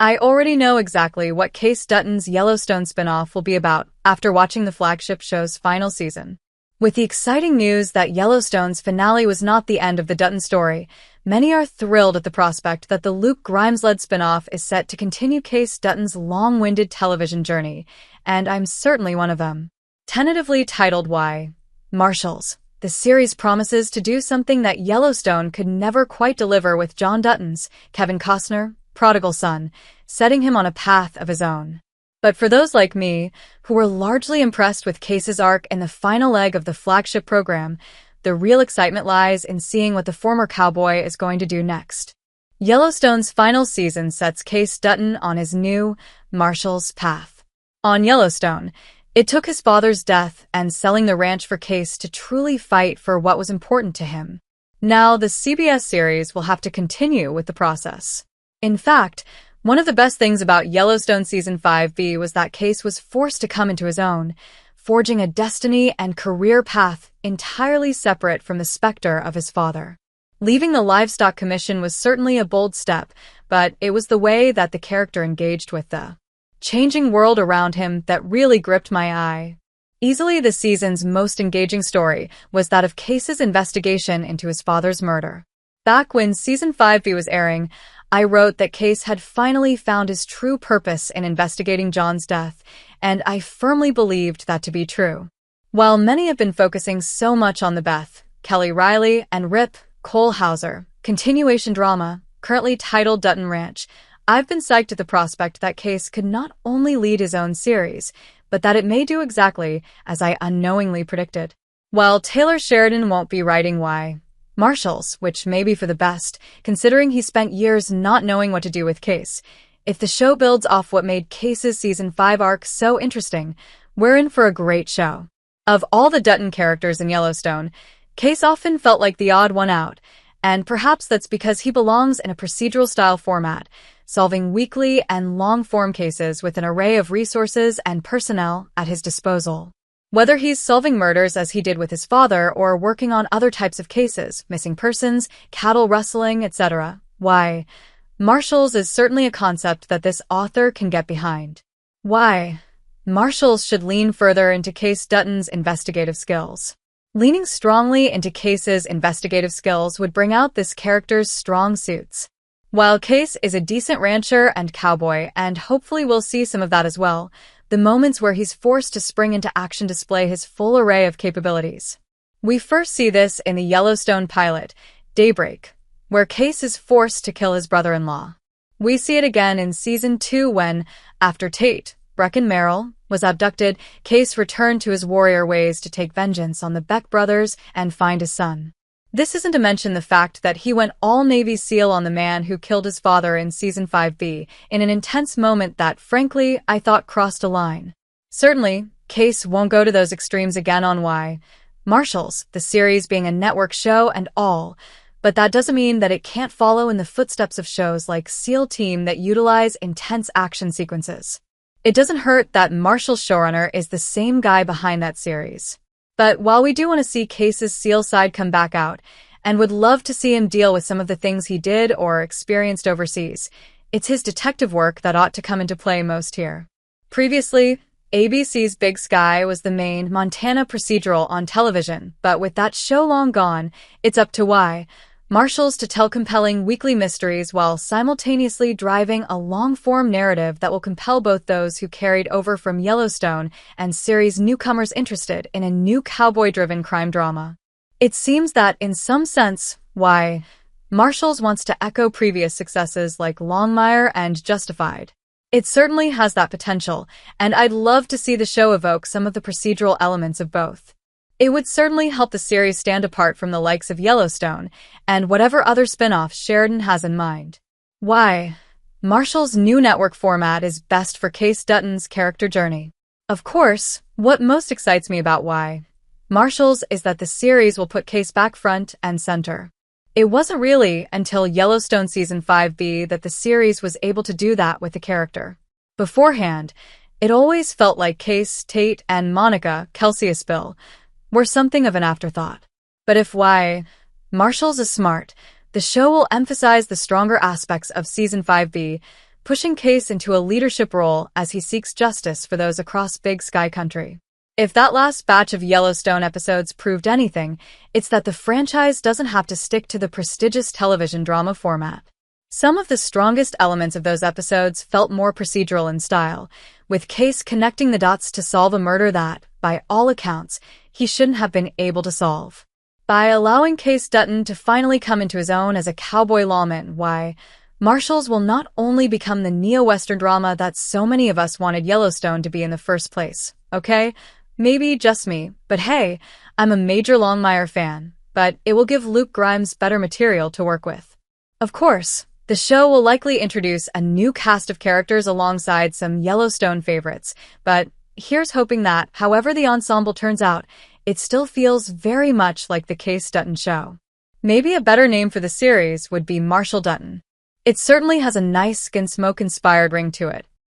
I already know exactly what Kayce Dutton's Yellowstone spinoff will be about after watching the flagship show's final season. With the exciting news that Yellowstone's finale was not the end of the Dutton story, many are thrilled at the prospect that the Luke Grimes-led spinoff is set to continue Kayce Dutton's long-winded television journey, and I'm certainly one of them. Tentatively titled Marshals, the series promises to do something that Yellowstone could never quite deliver with John Dutton's Kevin Costner prodigal son, setting him on a path of his own. But for those like me, who were largely impressed with Kayce's arc in the final leg of the flagship program, the real excitement lies in seeing what the former cowboy is going to do next. Yellowstone's final season sets Kayce Dutton on his new Marshals path. On Yellowstone, it took his father's death and selling the ranch for Kayce to truly fight for what was important to him. Now, the CBS series will have to continue with the process. In fact, one of the best things about Yellowstone Season 5B was that Kayce was forced to come into his own, forging a destiny and career path entirely separate from the specter of his father. Leaving the Livestock Commission was certainly a bold step, but it was the way that the character engaged with the changing world around him that really gripped my eye. Easily the season's most engaging story was that of Kayce's investigation into his father's murder. Back when Season 5B was airing, I wrote that Kayce had finally found his true purpose in investigating John's death, and I firmly believed that to be true. While many have been focusing so much on the Beth, Kelly Riley, and Rip Cole Hauser continuation drama, currently titled Dutton Ranch, I've been psyched at the prospect that Kayce could not only lead his own series, but that it may do exactly as I unknowingly predicted. While Taylor Sheridan won't be writing Marshals, which may be for the best, considering he spent years not knowing what to do with Kayce. If the show builds off what made Kayce's Season 5 arc so interesting, we're in for a great show. Of all the Dutton characters in Yellowstone, Kayce often felt like the odd one out, and perhaps that's because he belongs in a procedural-style format, solving weekly and long-form cases with an array of resources and personnel at his disposal. Whether he's solving murders as he did with his father or working on other types of cases, missing persons, cattle rustling, etc., Marshals is certainly a concept that this author can get behind. Marshals should lean further into Kayce Dutton's investigative skills. Leaning strongly into Kayce's investigative skills would bring out this character's strong suits. While Kayce is a decent rancher and cowboy, and hopefully we'll see some of that as well, the moments where he's forced to spring into action display his full array of capabilities. We first see this in the Yellowstone pilot, Daybreak, where Kayce is forced to kill his brother-in-law. We see it again in Season 2 when, after Tate, Brecken Merrill, was abducted, Kayce returned to his warrior ways to take vengeance on the Beck brothers and find his son. This isn't to mention the fact that he went all Navy SEAL on the man who killed his father in Season 5B, in an intense moment that, frankly, I thought crossed a line. Certainly, Kayce won't go to those extremes again on Marshals, the series being a network show and all, but that doesn't mean that it can't follow in the footsteps of shows like SEAL Team that utilize intense action sequences. It doesn't hurt that Marshals showrunner is the same guy behind that series. But while we do want to see Kayce's SEAL side come back out, and would love to see him deal with some of the things he did or experienced overseas, it's his detective work that ought to come into play most here. Previously, ABC's Big Sky was the main Montana procedural on television, but with that show long gone, it's up to Marshals to tell compelling weekly mysteries while simultaneously driving a long-form narrative that will compel both those who carried over from Yellowstone and series newcomers interested in a new cowboy-driven crime drama. It seems that, in some sense, Marshals wants to echo previous successes like Longmire and Justified. It certainly has that potential, and I'd love to see the show evoke some of the procedural elements of both. It would certainly help the series stand apart from the likes of Yellowstone and whatever other spin-offs Sheridan has in mind. Marshals' new network format is best for Kayce Dutton's character journey. Of course, what most excites me about Marshals is that the series will put Kayce back front and center. It wasn't really until Yellowstone Season 5B that the series was able to do that with the character. Beforehand, it always felt like Kayce, Tate, and Monica, Kelsey Spill, were something of an afterthought. But if Marshals is smart, the show will emphasize the stronger aspects of Season 5B, pushing Kayce into a leadership role as he seeks justice for those across Big Sky Country. If that last batch of Yellowstone episodes proved anything, it's that the franchise doesn't have to stick to the prestigious television drama format. Some of the strongest elements of those episodes felt more procedural in style, with Kayce connecting the dots to solve a murder that, by all accounts, he shouldn't have been able to solve. By allowing Kayce Dutton to finally come into his own as a cowboy lawman, Marshals will not only become the neo-Western drama that so many of us wanted Yellowstone to be in the first place, okay? Maybe just me, but hey, I'm a major Longmire fan, but it will give Luke Grimes better material to work with. Of course, the show will likely introduce a new cast of characters alongside some Yellowstone favorites, but here's hoping that, however the ensemble turns out, it still feels very much like the Kayce Dutton show. Maybe a better name for the series would be Marshal Dutton. It certainly has a nice Gunsmoke-inspired ring to it,